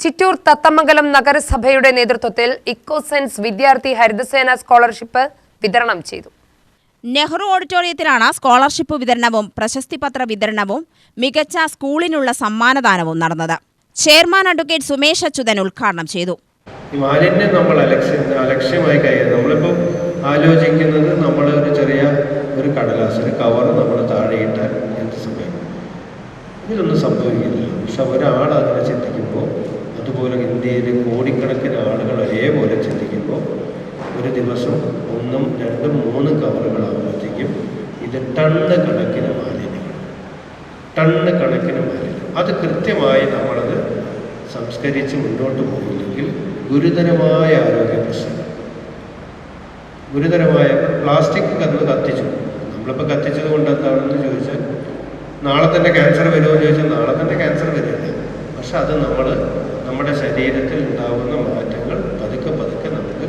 ചിറ്റൂർ തത്തമംഗലം നഗരസഭയുടെ നേതൃത്വത്തിൽ ഇക്കോസെൻസ് വിദ്യാർത്ഥി ഹരിതസേന സ്കോളർഷിപ്പ് വിതരണം ചെയ്തു. നെഹ്റു ഓഡിറ്റോറിയത്തിലാണ് സ്കോളർഷിപ്പ് വിതരണവും പ്രശസ്തിപത്ര വിതരണവും മികച്ച സ്കൂളിനുള്ള സമ്മാനദാനവും നടന്നത്. ചെയർമാൻ അഡ്വക്കേറ്റ് സുമേഷ് അച്യുതൻ ഉദ്ഘാടനം ചെയ്തു. ഈ മാലിന്യം നമ്മൾ അലക്ഷ്യമായി നമ്മളിപ്പോൾ ആലോചിക്കുന്നത് നമ്മൾ ഒരു ചെറിയ ഒരു കടലാസ് ഒരു കവർ നമ്മൾ താഴെയിട്ടാൽ എന്ത് സമയം ഇതിലൊന്നും സംഭവിക്കുന്നില്ല. പക്ഷെ ഒരാൾ അങ്ങനെ ചിന്തിക്കുമ്പോൾ, അതുപോലെ ഇന്ത്യയിലെ കോടിക്കണക്കിന് ആളുകൾ ഒരേപോലെ ചിന്തിക്കുമ്പോൾ ഒരു ദിവസം 1, 2, 3 കവറുകളാകുമ്പോഴത്തേക്കും ഇത് ടണ്ണ് കണക്കിന് മാലിന്യങ്ങൾ. അത് കൃത്യമായി നമ്മളത് സംസ്കരിച്ച് മുന്നോട്ട് പോയില്ലെങ്കിൽ ഗുരുതരമായ ആരോഗ്യ പ്രശ്നം, പ്ലാസ്റ്റിക് കത്തിച്ചു. നമ്മളിപ്പോൾ കത്തിച്ചത് കൊണ്ട് എന്താണെന്ന് ചോദിച്ചാൽ നാളെ തന്നെ ക്യാൻസർ വരുമോ എന്ന് ചോദിച്ചാൽ നാളെ തന്നെ ക്യാൻസർ വരില്ല. പക്ഷെ അത് നമ്മുടെ ശരീരത്തിൽ ഉണ്ടാകുന്ന മാറ്റങ്ങൾ പതുക്കെ നമുക്ക്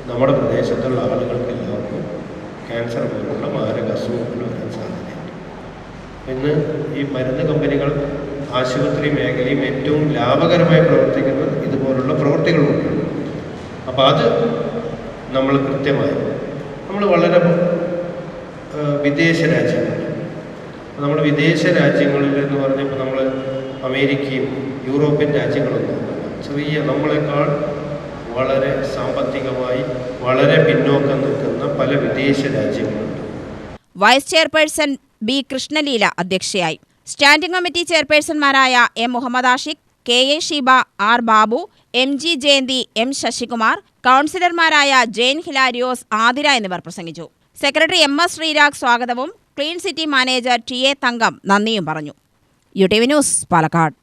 നമ്മുടെ പ്രദേശത്തുള്ള ആളുകൾക്ക് എല്ലാവർക്കും ക്യാൻസർ പോലുള്ള മാരക അസുഖങ്ങൾ വരാൻ സാധ്യതയുണ്ട്. ഇന്ന് ഈ മരുന്ന് കമ്പനികൾ ആശുപത്രി മേഖലയും ഏറ്റവും ലാഭകരമായി പ്രവർത്തിക്കുന്നത് ഇതുപോലുള്ള പ്രവൃത്തികളുണ്ട്. അപ്പോൾ അത് നമ്മൾ കൃത്യമായി വളരെ വിദേശ രാജ്യങ്ങളിൽ എന്ന് പറഞ്ഞപ്പോൾ നമ്മൾ അമേരിക്കയും യൂറോപ്യൻ രാജ്യങ്ങളൊന്നും ചെറിയ നമ്മളെക്കാൾ വളരെ സാമ്പത്തികമായി വളരെ പിന്നോക്കം നിൽക്കുന്ന പല വിദേശ രാജ്യങ്ങളുണ്ട്. വൈസ് ചെയർപേഴ്സൺ ബി കൃഷ്ണലീല അധ്യക്ഷയായി. സ്റ്റാൻഡിംഗ് കമ്മിറ്റി ചെയർപേഴ്സൺമാരായ M Muhammad Ashiq, K A Sheeba, R Babu, M G Jayanthi, M Sasikumar, കൗൺസിലർമാരായ ജെയിൻ ഹിലാരിയോസ്, ആതിര എന്നിവർ പ്രസംഗിച്ചു. സെക്രട്ടറി എം എസ് ശ്രീരാഗ് സ്വാഗതവും clean city manager T A Thankam നന്ദിയും പറഞ്ഞു. UTV news, Palakkad.